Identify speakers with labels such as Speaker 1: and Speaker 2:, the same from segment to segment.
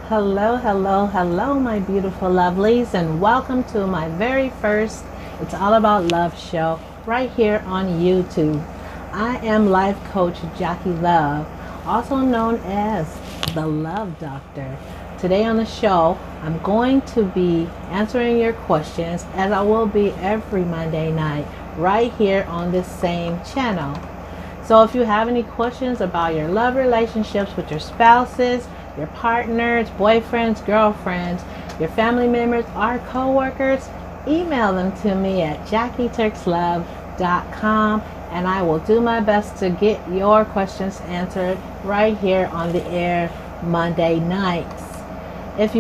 Speaker 1: Hello, hello, hello, my beautiful lovelies, and welcome to my very first It's All About Love show right here on YouTube. I am life coach Jackee Love, also known as the Love Doctor. Today on the show, I'm going to be answering your questions as I will be every Monday night right here on this same channel. So if you have any questions about your love relationships with your spouses, your partners, boyfriends, girlfriends, your family members, or co-workers, email them to me at JackieTurksLove.com and I will do my best to get your questions answered right here on the air Monday nights. If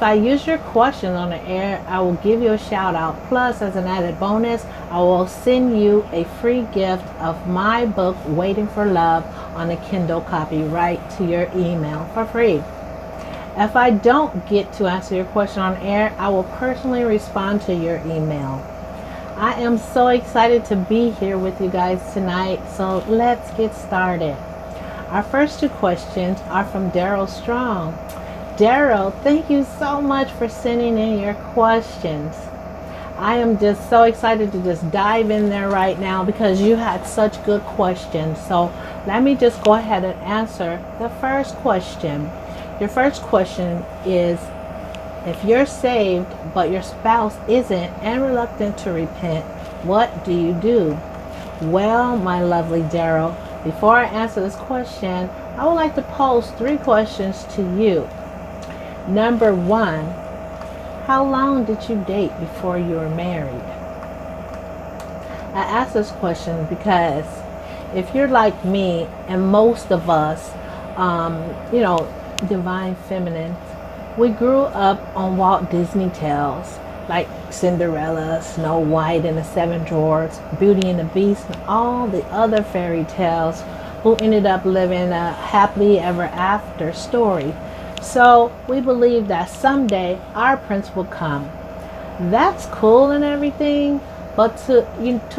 Speaker 1: I use your question on the air, I will give you a shout out. Plus, as an added bonus, I will send you a free gift of my book, Waiting for Love, on a Kindle copy right to your email for free. If I don't get to answer your question on air, I will personally respond to your email. I am so excited to be here with you guys tonight, so let's get started. Our first two questions are from Daryl Strong. Daryl, thank you so much for sending in your questions. I am just so excited to just dive in there right now because you had such good questions. So let me just go ahead and answer the first question. Your first question is, if you're saved but your spouse isn't and reluctant to repent, what do you do? Well, my lovely Daryl, before I answer this question, I would like to pose three questions to you. Number one, how long did you date before you were married? I ask this question because if you're like me and most of us, divine feminine, we grew up on Walt Disney tales like Cinderella, Snow White and the Seven Dwarfs, Beauty and the Beast, and all the other fairy tales who ended up living a happily ever after story. So we believe that someday our prince will come. That's cool and everything, but to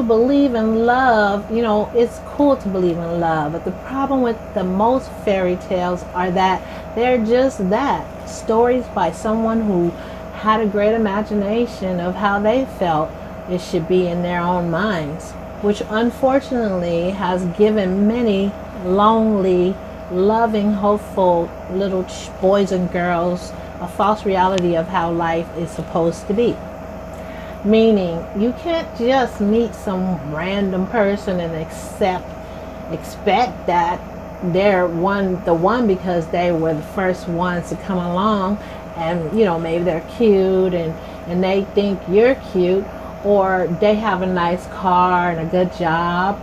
Speaker 1: believe in love, it's cool to believe in love. But the problem with the most fairy tales are that they're just that, stories by someone who had a great imagination of how they felt it should be in their own minds, which unfortunately has given many lonely, loving, hopeful little boys and girls a false reality of how life is supposed to be. Meaning, you can't just meet some random person and expect that they're the one because they were the first ones to come along, and maybe they're cute and they think you're cute, or they have a nice car and a good job.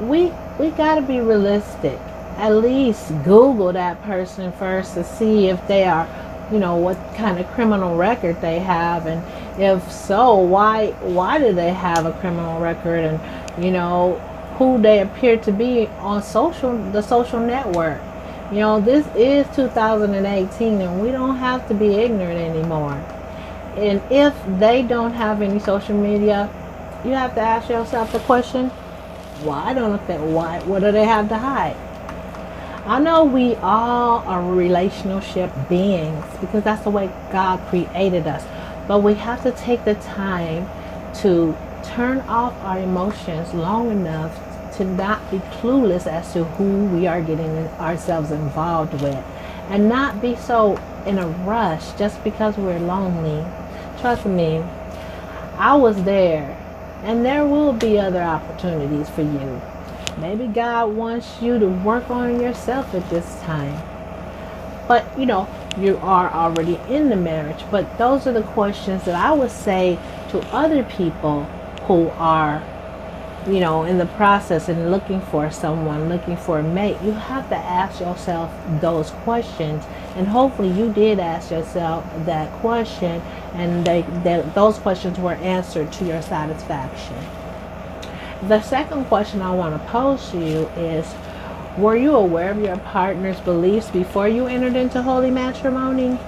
Speaker 1: We got to be realistic. At least Google that person first to see if they are, what kind of criminal record they have, and if so, why do they have a criminal record, and who they appear to be on the social network. This is 2018 and we don't have to be ignorant anymore. And if they don't have any social media, you have to ask yourself the question, what do they have to hide? I know we all are relationship beings because that's the way God created us. But we have to take the time to turn off our emotions long enough to not be clueless as to who we are getting ourselves involved with. And not be so in a rush just because we're lonely. Trust me, I was there. And there will be other opportunities for you. Maybe God wants you to work on yourself at this time. But, you are already in the marriage. But those are the questions that I would say to other people who are, in the process and looking for someone, looking for a mate. You have to ask yourself those questions. And hopefully you did ask yourself that question and those questions were answered to your satisfaction. The second question I want to pose to you is, were you aware of your partner's beliefs before you entered into holy matrimony?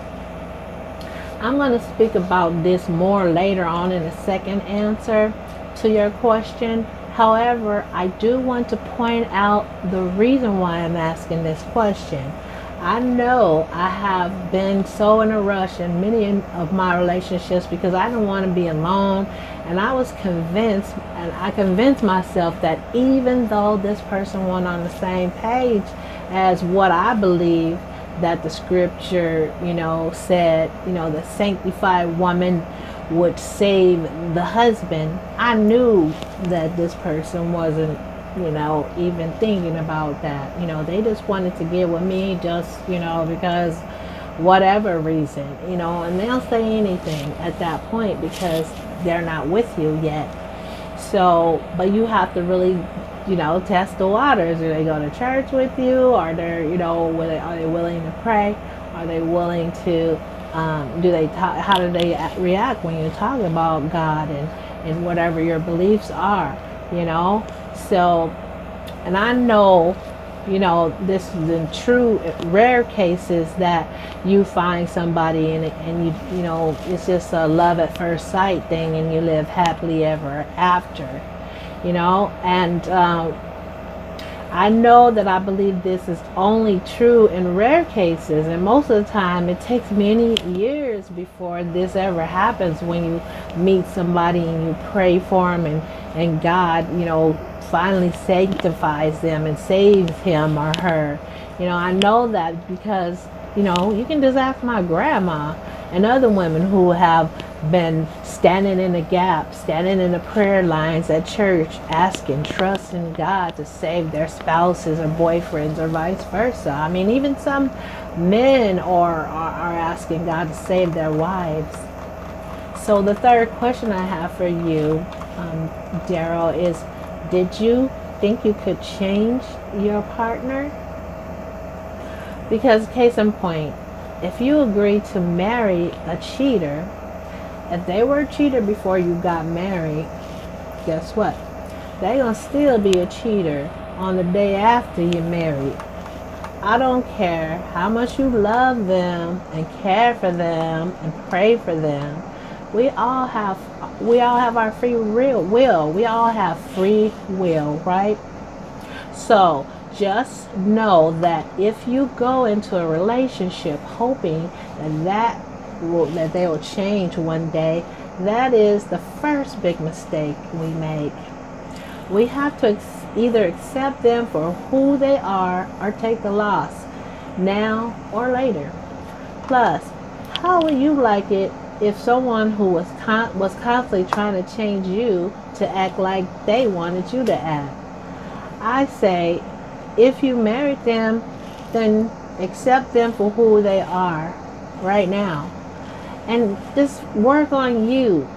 Speaker 1: I'm going to speak about this more later on in the second answer to your question. However, I do want to point out the reason why I'm asking this question. I know I have been so in a rush in many of my relationships because I didn't want to be alone. And I was convinced, and I convinced myself that even though this person wasn't on the same page as what I believe that the scripture, said, the sanctified woman would save the husband, I knew that this person wasn't, even thinking about that. They just wanted to get with me just, because whatever reason, and they'll say anything at that point because they're not with you yet. So, but you have to really, test the waters. Do they go to church with you? Are they, are they willing to pray? Are they willing to, how do they react when you talk about God and whatever your beliefs are, So, and I know, this is in true, rare cases that you find somebody and you, it's just a love at first sight thing and you live happily ever after, and I know that I believe this is only true in rare cases, and most of the time it takes many years before this ever happens when you meet somebody and you pray for them and God, finally sanctifies them and saves him or her. I know that because, you can just ask my grandma and other women who have been standing in the gap, standing in the prayer lines at church, asking, trusting God to save their spouses or boyfriends or vice versa. I mean, even some men are asking God to save their wives. So the third question I have for you, Daryl, is did you think you could change your partner? Because case in point, if you agree to marry a cheater, if they were a cheater before you got married, guess what? They're going to still be a cheater on the day after you're married. I don't care how much you love them and care for them and pray for them. We all have our free will. We all have free will, right? So just know that if you go into a relationship hoping that they will change one day, that is the first big mistake we make. We have to either accept them for who they are or take the loss, now or later. Plus, how would you like it if someone who was constantly trying to change you to act like they wanted you to act? I say, if you married them, then accept them for who they are right now. And just work on you,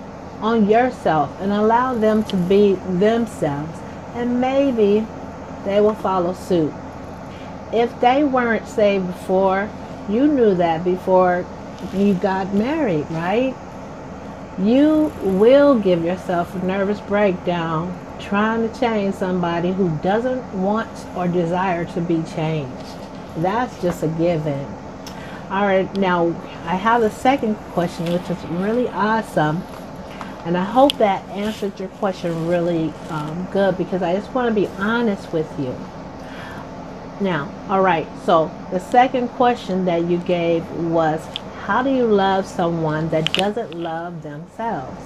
Speaker 1: on yourself, and allow them to be themselves. And maybe they will follow suit. If they weren't saved before, you knew that before you got married, right? You will give yourself a nervous breakdown trying to change somebody who doesn't want or desire to be changed. That's just a given. All right, now I have a second question, which is really awesome. And I hope that answered your question really good, because I just want to be honest with you. Now, all right, so the second question that you gave was, how do you love someone that doesn't love themselves?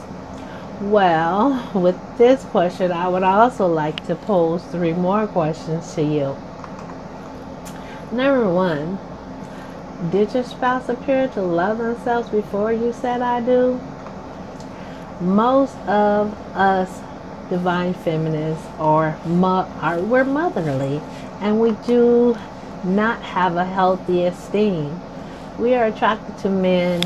Speaker 1: Well, with this question, I would also like to pose 3 more questions to you. Number 1, did your spouse appear to love themselves before you said I do? Most of us divine feminists we're motherly, and we do not have a healthy esteem. We are attracted to men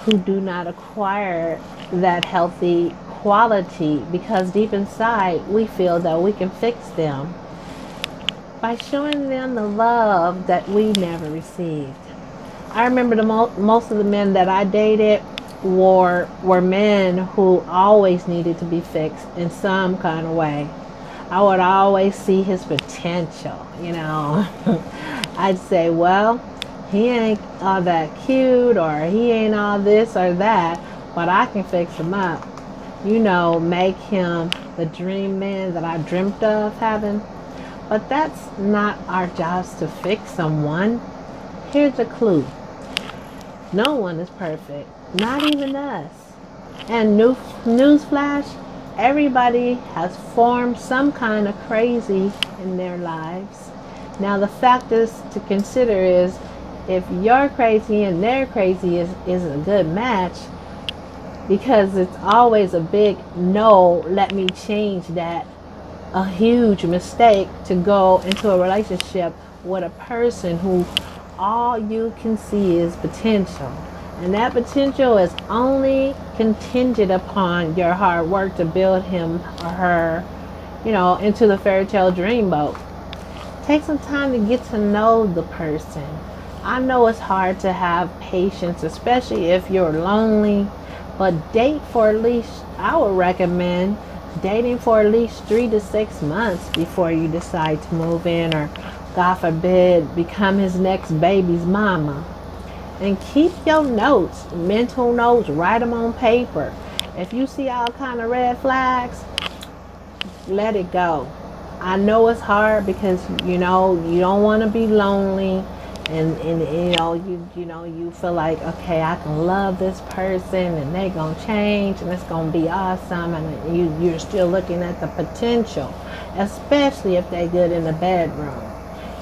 Speaker 1: who do not acquire that healthy quality because deep inside we feel that we can fix them by showing them the love that we never received. I remember most of the men that I dated were men who always needed to be fixed in some kind of way. I would always see his potential, I'd say, well, he ain't all that cute, or he ain't all this or that, but I can fix him up. Make him the dream man that I dreamt of having. But that's not our jobs to fix someone. Here's a clue. No one is perfect, not even us. And newsflash, everybody has formed some kind of crazy in their lives. Now the fact is to consider is if you're crazy and they're crazy is a good match, because it's always a big no, let me change that, a huge mistake to go into a relationship with a person who all you can see is potential. And that potential is only contingent upon your hard work to build him or her, into the fairy tale dreamboat. Take some time to get to know the person. I know it's hard to have patience, especially if you're lonely, but date for at least, I would recommend dating for at least 3 to 6 months before you decide to move in or, God forbid, become his next baby's mama. And keep your notes, mental notes, write them on paper. If you see all kind of red flags, let it go. I know it's hard because, you don't want to be lonely. And you feel like, okay, I can love this person and they're going to change and it's going to be awesome. And you're still looking at the potential, especially if they're good in the bedroom,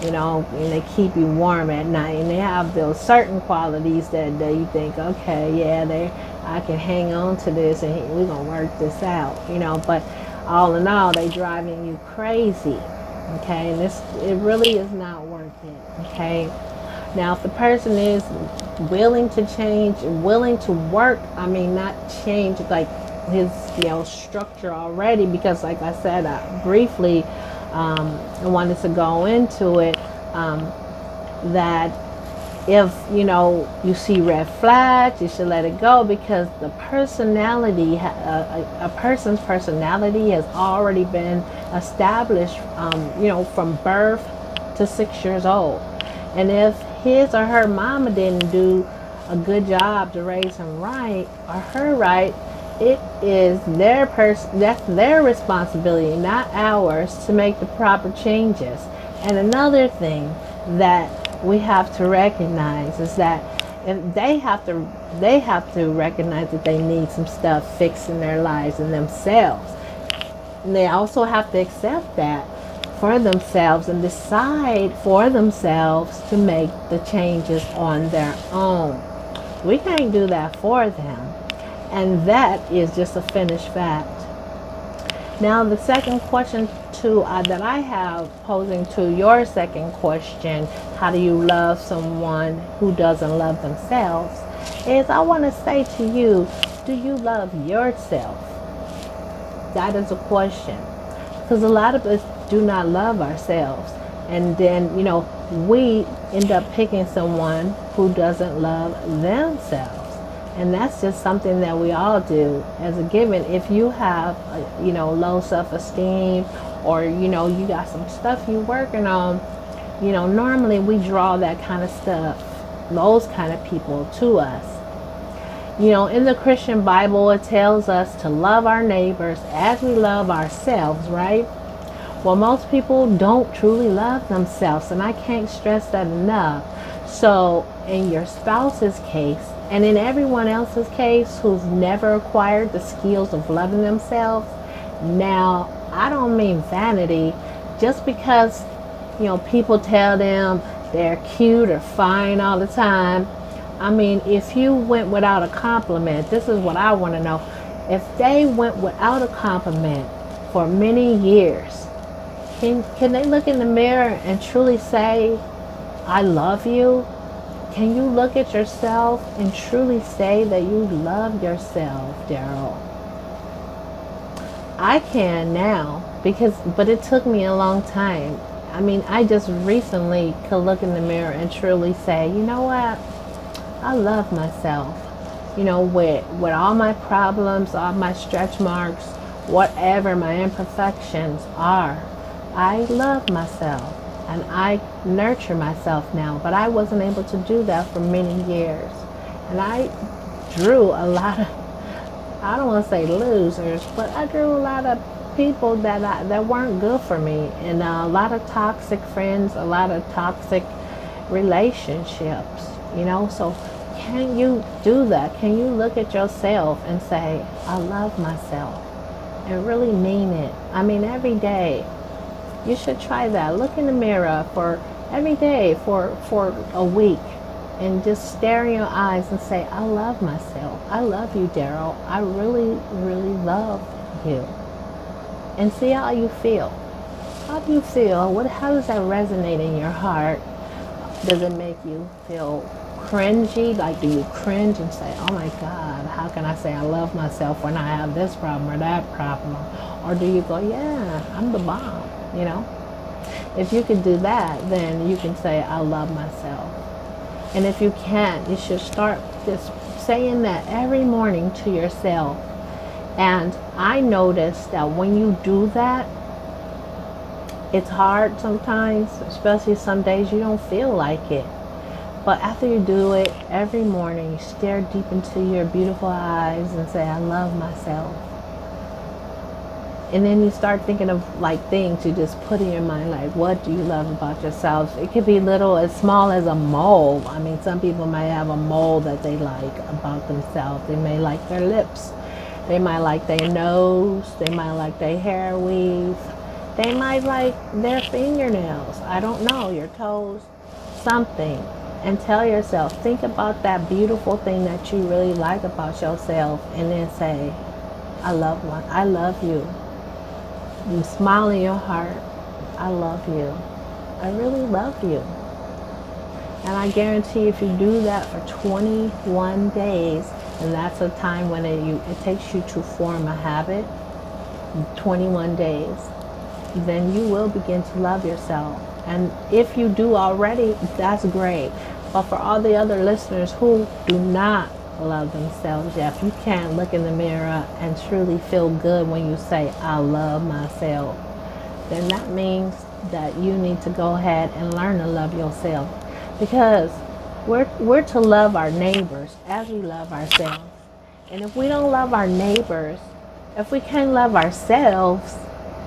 Speaker 1: and they keep you warm at night. And they have those certain qualities that you think, okay, yeah, I can hang on to this and we're going to work this out, But all in all, they driving you crazy, okay? And it really is not worth it, okay? Now, if the person is willing to change, willing to work, not change like his, structure already, because like I said, briefly, I wanted to go into it, that if, you see red flags, you should let it go, because the personality, a person's personality has already been established, from birth to 6 years old. And if his or her mama didn't do a good job to raise him right or her right, it is that's their responsibility, not ours, to make the proper changes. And another thing that we have to recognize is that if they have to recognize that they need some stuff fixed in their lives and themselves. And they also have to accept that for themselves and decide for themselves to make the changes on their own. We can't do that for them. And that is just a finished fact. Now, the second question that I have posing to your second question, how do you love someone who doesn't love themselves, is I want to say to you, do you love yourself? That is a question. Because a lot of us do not love ourselves. And then, we end up picking someone who doesn't love themselves. And that's just something that we all do as a given. If you have, low self-esteem or, you got some stuff you're working on, normally we draw that kind of stuff, those kind of people to us. In the Christian Bible, it tells us to love our neighbors as we love ourselves, right? Well, most people don't truly love themselves, and I can't stress that enough. So in your spouse's case, and in everyone else's case who's never acquired the skills of loving themselves, now, I don't mean vanity, just because, people tell them they're cute or fine all the time. I mean, if you went without a compliment, this is what I want to know. If they went without a compliment for many years, can they look in the mirror and truly say, I love you? Can you look at yourself and truly say that you love yourself, Daryl? I can now, but it took me a long time. I mean, I just recently could look in the mirror and truly say, you know what? I love myself. With all my problems, all my stretch marks, whatever my imperfections are, I love myself. And I nurture myself now, but I wasn't able to do that for many years. And I drew a lot of, I don't want to say losers, but I drew a lot of people that weren't good for me, and a lot of toxic friends, a lot of toxic, relationships, So can you do that? Can you look at yourself and say, I love myself, and really mean it? I mean, every day. You should try that. Look in the mirror for every day for a week, and just stare in your eyes and say, I love myself. I love you, Daryl. I really, really love you. And see how you feel. How do you feel? How does that resonate in your heart? Does it make you feel cringy? Like, do you cringe and say, oh my God, how can I say I love myself when I have this problem or that problem? Or do you go, yeah, I'm the bomb, If you can do that, then you can say, I love myself. And if you can't, you should start just saying that every morning to yourself. And I noticed that when you do that, it's hard sometimes, especially some days you don't feel like it. But after you do it every morning, you stare deep into your beautiful eyes and say, I love myself. And then you start thinking of things you just put in your mind, like, what do you love about yourself? It could be as small as a mole. I mean, some people might have a mole that they like about themselves. They may like their lips. They might like their nose. They might like their hair weave. They might like their fingernails. I don't know, your toes, something. And tell yourself, think about that beautiful thing that you really like about yourself, and then say, I love you. You smile in your heart. I love you. I really love you. And I guarantee if you do that for 21 days, and that's a time when it takes you to form a habit, 21 days, then you will begin to love yourself. And if you do already, that's great. But for all the other listeners who do not love themselves yet, if you can't look in the mirror and truly feel good when you say, I love myself, then that means that you need to go ahead and learn to love yourself. Because we're to love our neighbors as we love ourselves. And if we don't love our neighbors, if we can't love ourselves,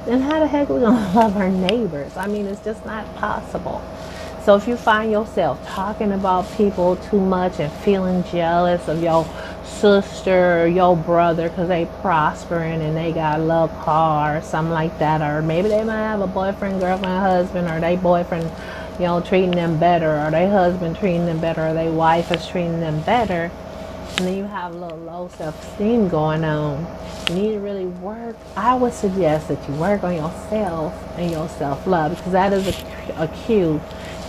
Speaker 1: then how the heck are we going to love our neighbors? I mean, it's just not possible. So if you find yourself talking about people too much and feeling jealous of your sister or your brother because they prospering and they got a little car or something like that, or maybe they might have a boyfriend, girlfriend, husband, or they boyfriend, treating them better, or their husband treating them better, or their wife is treating them better, and then you have a little low self-esteem going on. You need to really work. I would suggest that you work on yourself and your self-love, because that is a cue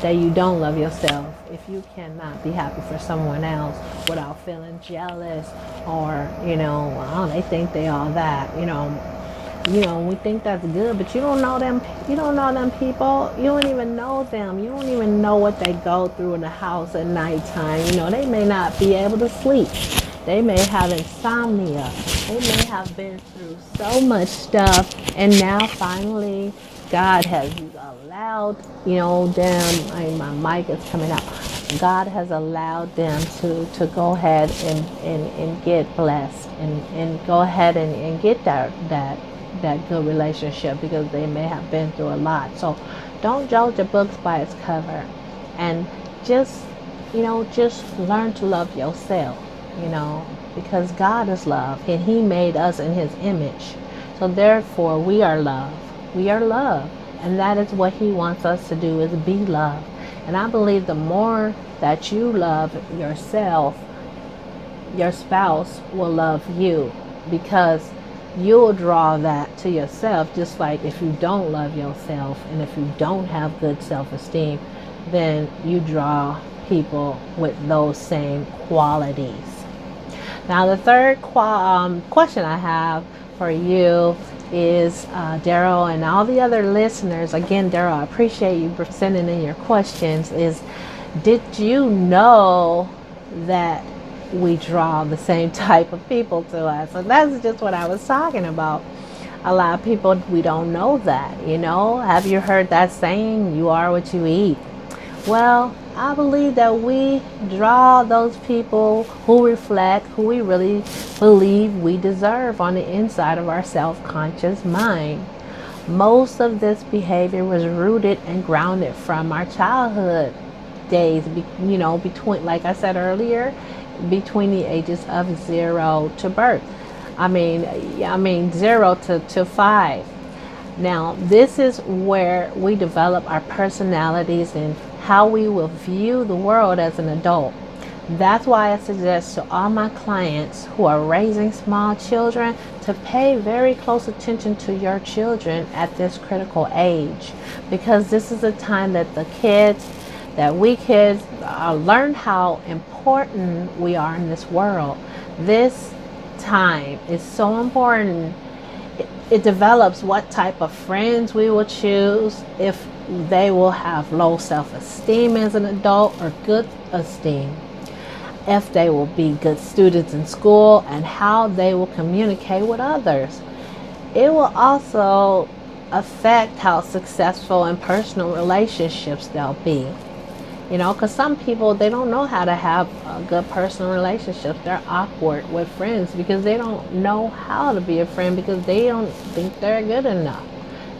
Speaker 1: that you don't love yourself. If you cannot be happy for someone else without feeling jealous, or they think they all that, we think that's good, but you don't know them. You don't know them people. You don't even know them. You don't even know what they go through in the house at nighttime. They may not be able to sleep. They may have insomnia. They may have been through so much stuff, and now finally God has allowed, them, my mic is coming out. God has allowed them to go ahead and get blessed and go ahead and get that good relationship, because they may have been through a lot. So don't judge a book by its cover, and just learn to love yourself, because God is love and He made us in His image. So therefore we are love. We are love. And that is what He wants us to do, is be love. And I believe the more that you love yourself, your spouse will love you, because you'll draw that to yourself. Just like if you don't love yourself and if you don't have good self-esteem, then you draw people with those same qualities. Now the third question I have for you is, Daryl, and all the other listeners, again, Daryl, I appreciate you for sending in your questions, is, did you know that we draw the same type of people to us? And that's just what I was talking about. A lot of people, we don't know that, Have you heard that saying, you are what you eat? Well, I believe that we draw those people who reflect who we really believe we deserve on the inside of our self-conscious mind. Most of this behavior was rooted and grounded from our childhood. days, between, like I said earlier, between the ages of 0 to birth. I mean 0 to 5. Now, this is where we develop our personalities and how we will view the world as an adult. That's why I suggest to all my clients who are raising small children to pay very close attention to your children at this critical age, because this is a time that we kids learn how important we are in this world. This time is so important. It develops what type of friends we will choose, if they will have low self-esteem as an adult or good esteem, if they will be good students in school, and how they will communicate with others. It will also affect how successful in personal relationships they'll be. Because some people, they don't know how to have good personal relationships. They're awkward with friends because they don't know how to be a friend, because they don't think they're good enough,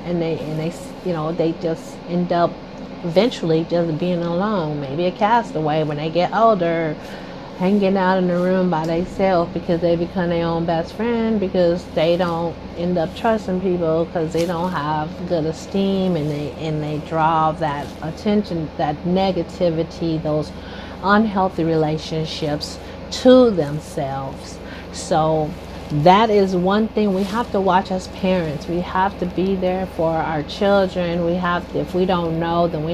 Speaker 1: and they just end up eventually just being alone, maybe a castaway when they get older, hanging out in the room by themselves because they become their own best friend, because they don't end up trusting people, because they don't have good esteem, and they draw that attention, that negativity, those unhealthy relationships to themselves. So that is one thing we have to watch as parents. We have to be there for our children. If we don't know, then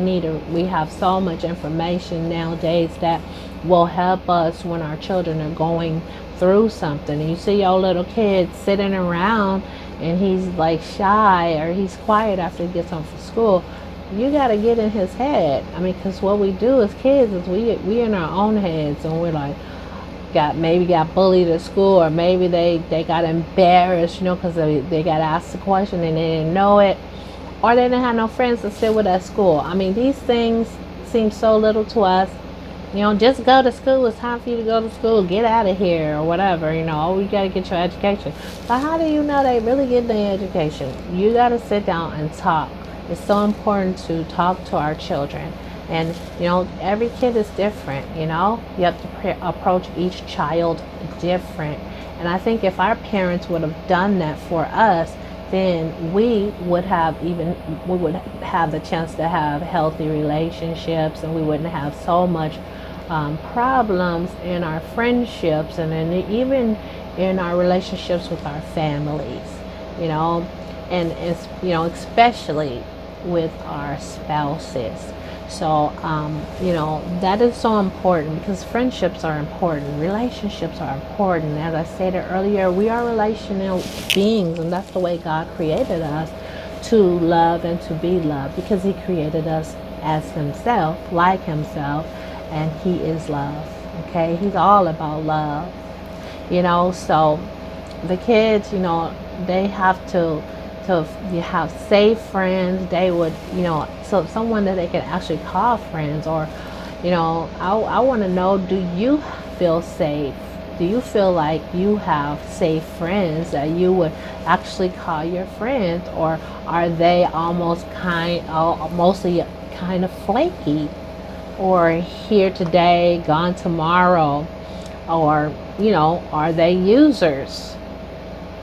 Speaker 1: we have so much information nowadays that will help us when our children are going through something. And you see your little kid sitting around and he's like shy, or he's quiet after he gets home from school. You got to get in his head. Because what we do as kids is we in our own heads, and we're like, maybe got bullied at school, or maybe they got embarrassed, because they got asked a question and they didn't know it, or they didn't have no friends to sit with at school. These things seem so little to us. Just go to school. It's time for you to go to school. Get out of here, or whatever. You got to get your education. But how do you know they really get their education? You got to sit down and talk. It's so important to talk to our children. And, every kid is different, you have to approach each child different. And I think if our parents would have done that for us, then we would have the chance to have healthy relationships, and we wouldn't have so much problems in our friendships, and even in our relationships with our families, and it's, especially with our spouses. So, that is so important, because friendships are important. Relationships are important. As I stated earlier, we are relational beings, and that's the way God created us, to love and to be loved, because He created us as Himself, like Himself, and He is love. Okay? He's all about love. So the kids, they have to you have safe friends. They would, so someone that they can actually call friends, or, I want to know, do you feel safe? Do you feel like you have safe friends that you would actually call your friends, or are they mostly kind of flaky, or here today, gone tomorrow, or, are they users?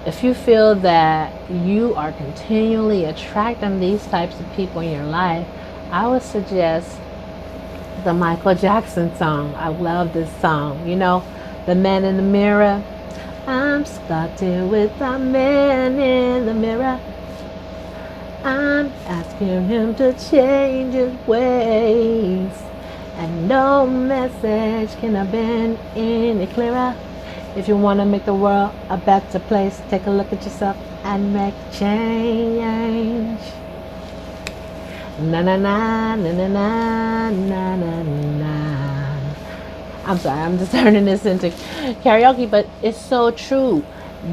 Speaker 1: If you feel that you are continually attracting these types of people in your life, I would suggest the Michael Jackson song. I love this song. The Man in the Mirror. I'm starting with the man in the mirror. I'm asking him to change his ways, and no message can have been any clearer. If you want to make the world a better place, take a look at yourself and make change. Na na na na na na na na na. I'm sorry, I'm just turning this into karaoke, but it's so true.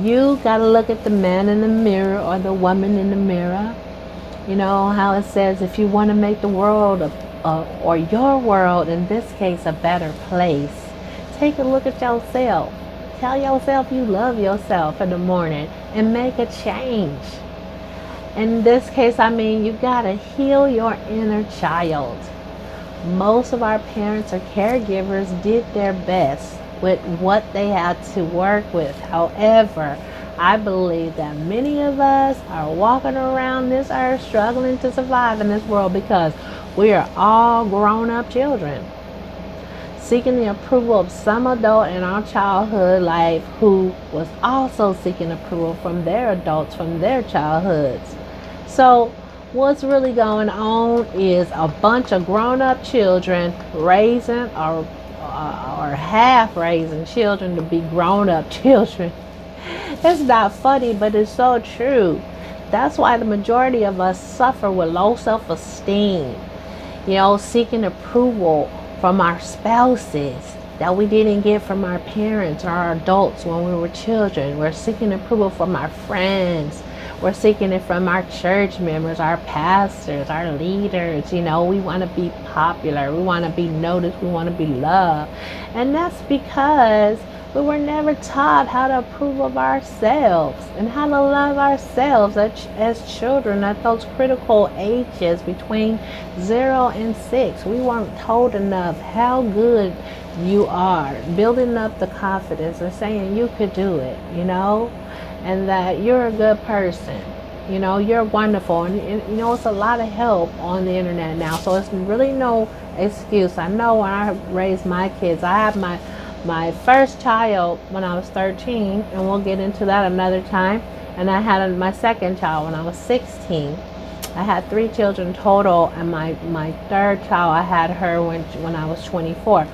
Speaker 1: You gotta look at the man in the mirror, or the woman in the mirror. How it says, if you want to make the world or your world, in this case, a better place, take a look at yourself. Tell yourself you love yourself in the morning and make a change. In this case, you gotta heal your inner child. Most of our parents or caregivers did their best with what they had to work with. However, I believe that many of us are walking around this earth struggling to survive in this world because we are all grown up children seeking the approval of some adult in our childhood life who was also seeking approval from their adults from their childhoods. So what's really going on is a bunch of grown-up children raising or half raising children to be grown-up children. It's not funny, but it's so true. That's why the majority of us suffer with low self-esteem, seeking approval from our spouses that we didn't get from our parents or our adults when we were children. We're seeking approval from our friends. We're seeking it from our church members, our pastors, our leaders. We want to be popular. We want to be noticed. We want to be loved. And that's because we were never taught how to approve of ourselves and how to love ourselves as children at those critical ages between 0 and 6. We weren't told enough how good you are, building up the confidence and saying you could do it, and that you're a good person. You're wonderful. And it's a lot of help on the internet now. So it's really no excuse. I know when I raised my kids, I had my first child when I was 13, and we'll get into that another time. And I had my second child when I was 16. I had 3 children total, and my third child, I had her when I was 24.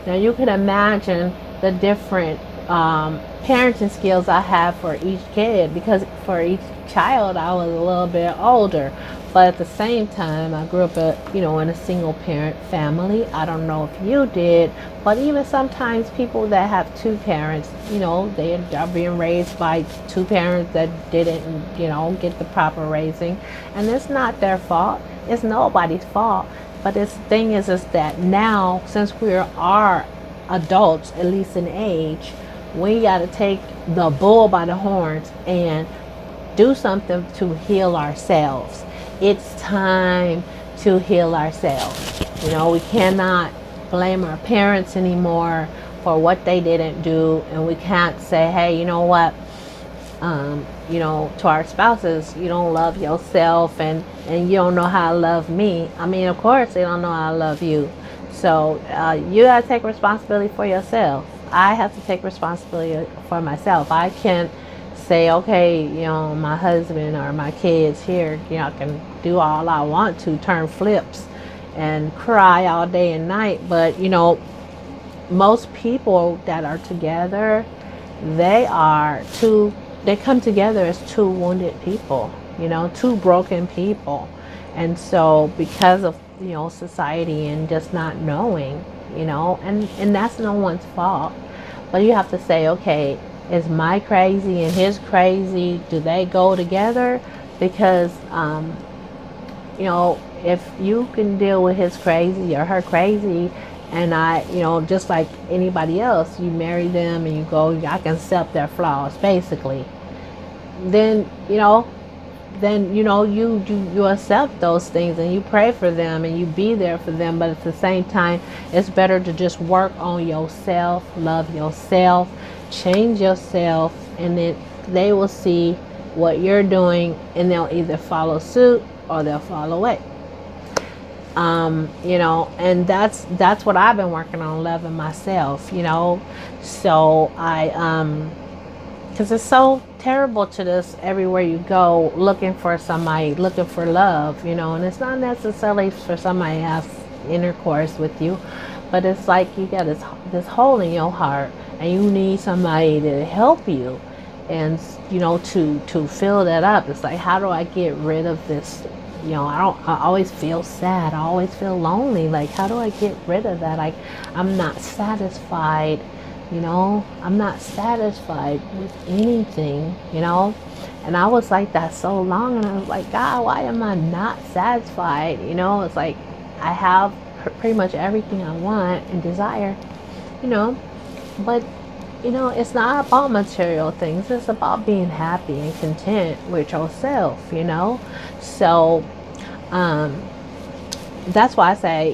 Speaker 1: Now you can imagine the different parenting skills I have for each kid, because for each child I was a little bit older, but at the same time I grew up in a single parent family. I don't know if you did, but even sometimes people that have 2 parents, they are being raised by 2 parents that didn't get the proper raising, and it's not their fault. It's nobody's fault. But the thing is that now, since we are adults, at least in age, we got to take the bull by the horns and do something to heal ourselves. It's time to heal ourselves. We cannot blame our parents anymore for what they didn't do, and we can't say, hey, you know what, to our spouses, you don't love yourself and you don't know how to love me. I mean, of course they don't know how to love you. So you got to take responsibility for yourself. I have to take responsibility for myself. I can't say, okay, my husband or my kids here, I can do all I want to, turn flips and cry all day and night. But, most people that are together, they come together as 2 wounded people, 2 broken people. And so because of, society and just not knowing, and that's no one's fault. But you have to say, okay, is my crazy and his crazy, do they go together? Because, if you can deal with his crazy or her crazy, and I, just like anybody else, you marry them and you go, I can accept their flaws, basically. Then, you accept those things and you pray for them and you be there for them. But at the same time, it's better to just work on yourself, love yourself, change yourself, and then they will see what you're doing and they'll either follow suit or they'll fall away. And that's what I've been working on, loving myself, so because it's so terrible to this everywhere you go, looking for somebody, looking for love, and it's not necessarily for somebody to have intercourse with you, but it's like you got this hole in your heart and you need somebody to help you, and to fill that up. It's like, how do I get rid of this? I always feel sad. I always feel lonely. Like, how do I get rid of that? Like, I'm not satisfied. I'm not satisfied with anything, and I was like that so long, and I was like, God, why am I not satisfied? It's like I have pretty much everything I want and desire, but it's not about material things. It's about being happy and content with yourself, so that's why I say,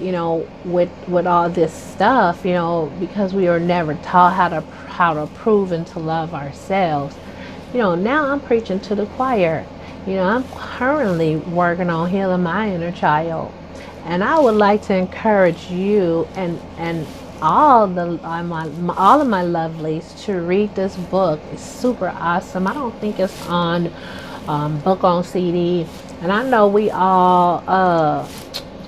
Speaker 1: with all this stuff, because we were never taught how to prove and to love ourselves. Now I'm preaching to the choir. I'm currently working on healing my inner child, and I would like to encourage you and all of my lovelies to read this book. It's super awesome. I don't think it's on book on CD, and I know we all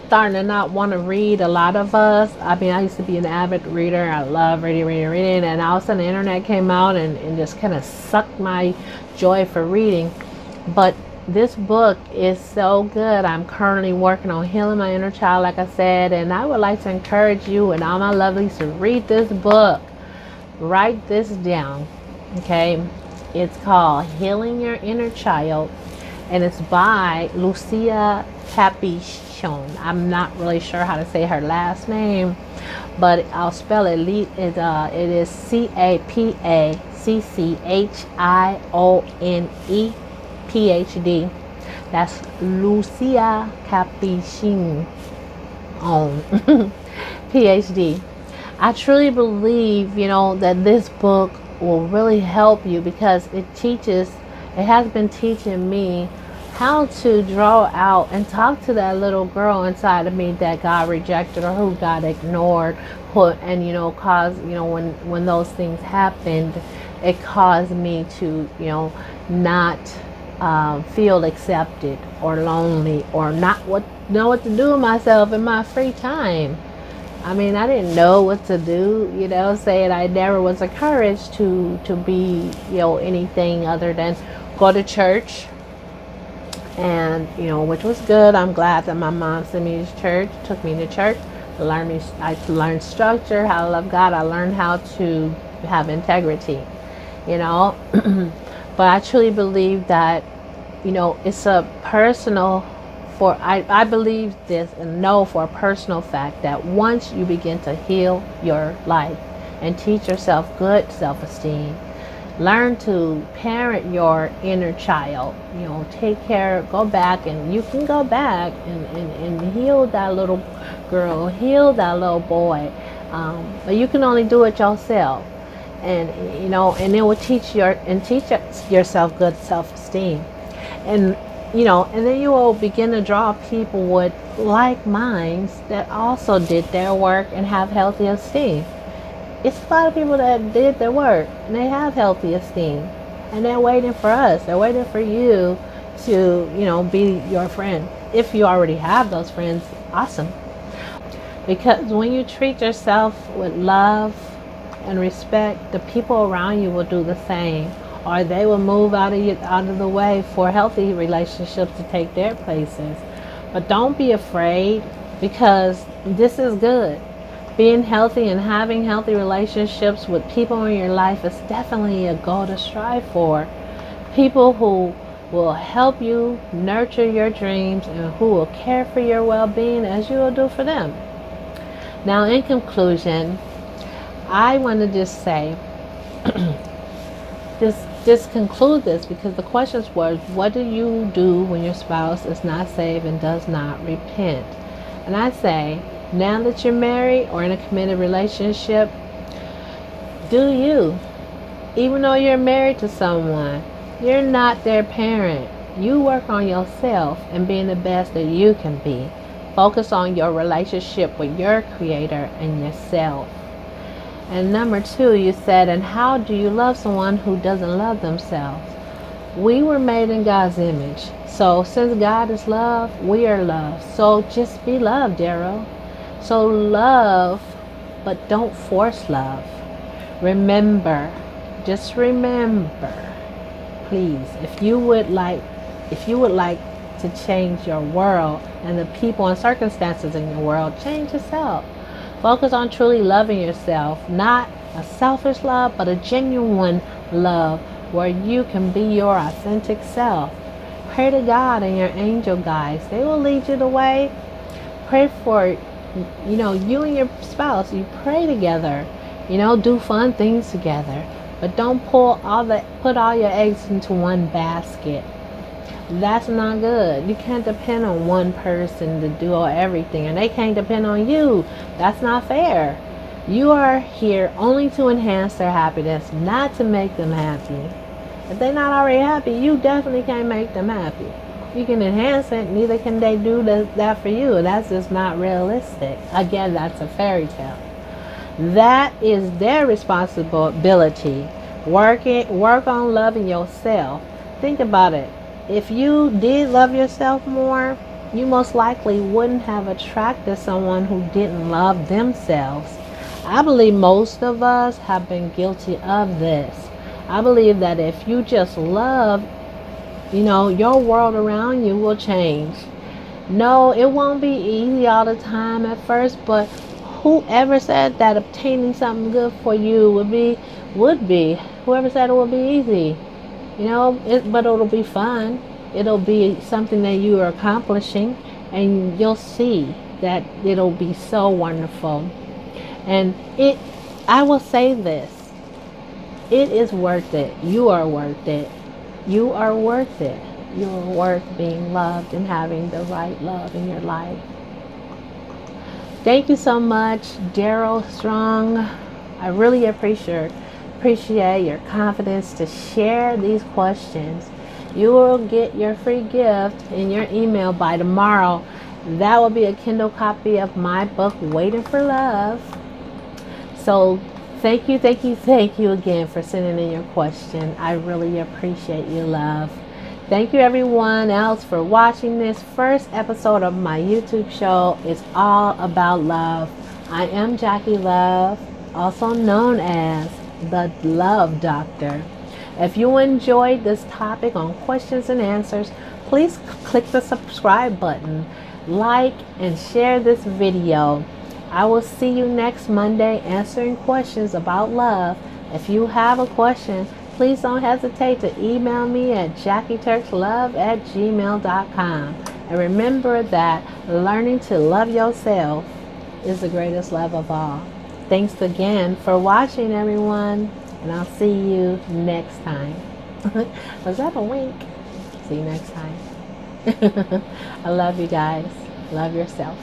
Speaker 1: starting to not want to read. A lot of us. I mean, I used to be an avid reader. I love reading, and all of a sudden the internet came out and just kind of sucked my joy for reading. But this book is so good. I'm currently working on healing my inner child, like I said, and I would like to encourage you and all my lovelies to read this book. Write this down, okay? It's called Healing Your Inner Child, and it's by Lucia Capichon. I'm not really sure how to say her last name, but I'll spell it. It is CAPACCHIONE PhD. That's Lucia Capichon PhD. I truly believe, that this book will really help you, because it has been teaching me how to draw out and talk to that little girl inside of me that God rejected or who God ignored, caused, when those things happened, it caused me to, not feel accepted or lonely or not know what to do with myself in my free time. I mean, I didn't know what to do, saying I never was encouraged to be, anything other than go to church. And, which was good. I'm glad that my mom sent me to church, took me to church. I learned structure, how to love God. I learned how to have integrity, But I truly believe that, it's a personal, I believe this and know for a personal fact that once you begin to heal your life and teach yourself good self-esteem, learn to parent your inner child, take care, go back, and you can go back and heal that little girl, heal that little boy, but you can only do it yourself. And and it will teach yourself good self-esteem, and and then you will begin to draw people with like minds that also did their work and have healthy esteem. It's a lot of people that did their work and they have healthy esteem, and they're waiting for us. They're waiting for you to, be your friend. If you already have those friends, awesome. Because when you treat yourself with love and respect, the people around you will do the same, or they will move out of the way for healthy relationships to take their places. But don't be afraid, because this is good. Being healthy and having healthy relationships with people in your life is definitely a goal to strive for. People who will help you nurture your dreams and who will care for your well-being as you will do for them. Now, in conclusion, I want to just say, just conclude this, because the questions was, what do you do when your spouse is not saved and does not repent? And I say, now that you're married or in a committed relationship, do you. Even though you're married to someone, you're not their parent. You work on yourself and being the best that you can be. Focus on your relationship with your Creator and yourself. And number 2, you said, and how do you love someone who doesn't love themselves? We were made in God's image. So since God is love, we are love. So just be love, Daryl. So love, but don't force love. Remember, just remember, please, if you would like to change your world and the people and circumstances in your world, change yourself. Focus on truly loving yourself, not a selfish love, but a genuine love where you can be your authentic self. Pray to God and your angel guides. They will lead you the way. Pray for, you and your spouse. You pray together. Do fun things together. But don't put all your eggs into one basket. That's not good. You can't depend on one person to do everything, and they can't depend on you. That's not fair. You are here only to enhance their happiness, not to make them happy. If they're not already happy, you definitely can't make them happy. You can enhance it, neither can they do that for you. That's just not realistic. Again, that's a fairy tale. That is their responsibility. Work on loving yourself. Think about it. If you did love yourself more, you most likely wouldn't have attracted someone who didn't love themselves. I believe most of us have been guilty of this. I believe that if you just love, your world around you will change. No, it won't be easy all the time at first, but whoever said that obtaining something good for you would be, whoever said it would be easy, but it'll be fun. It'll be something that you are accomplishing, and you'll see that it'll be so wonderful. And I will say this, it is worth it. You are worth it. You are worth it. You are worth being loved and having the right love in your life. Thank you so much, Daryl Strong. I really appreciate your confidence to share these questions. You will get your free gift in your email by tomorrow. That will be a Kindle copy of my book, Waiting for Love. So thank you again for sending in your question. I really appreciate your love. Thank you everyone else for watching this first episode of my YouTube show. It's all about love. I am Jackee Love, also known as the Love Doctor. If you enjoyed this topic on questions and answers, please click the subscribe button, like and share this video. I will see you next Monday answering questions about love. If you have a question, please don't hesitate to email me at JackieTurksLove@gmail.com. And remember that learning to love yourself is the greatest love of all. Thanks again for watching, everyone. And I'll see you next time. Was that a wink? See you next time. I love you guys. Love yourself.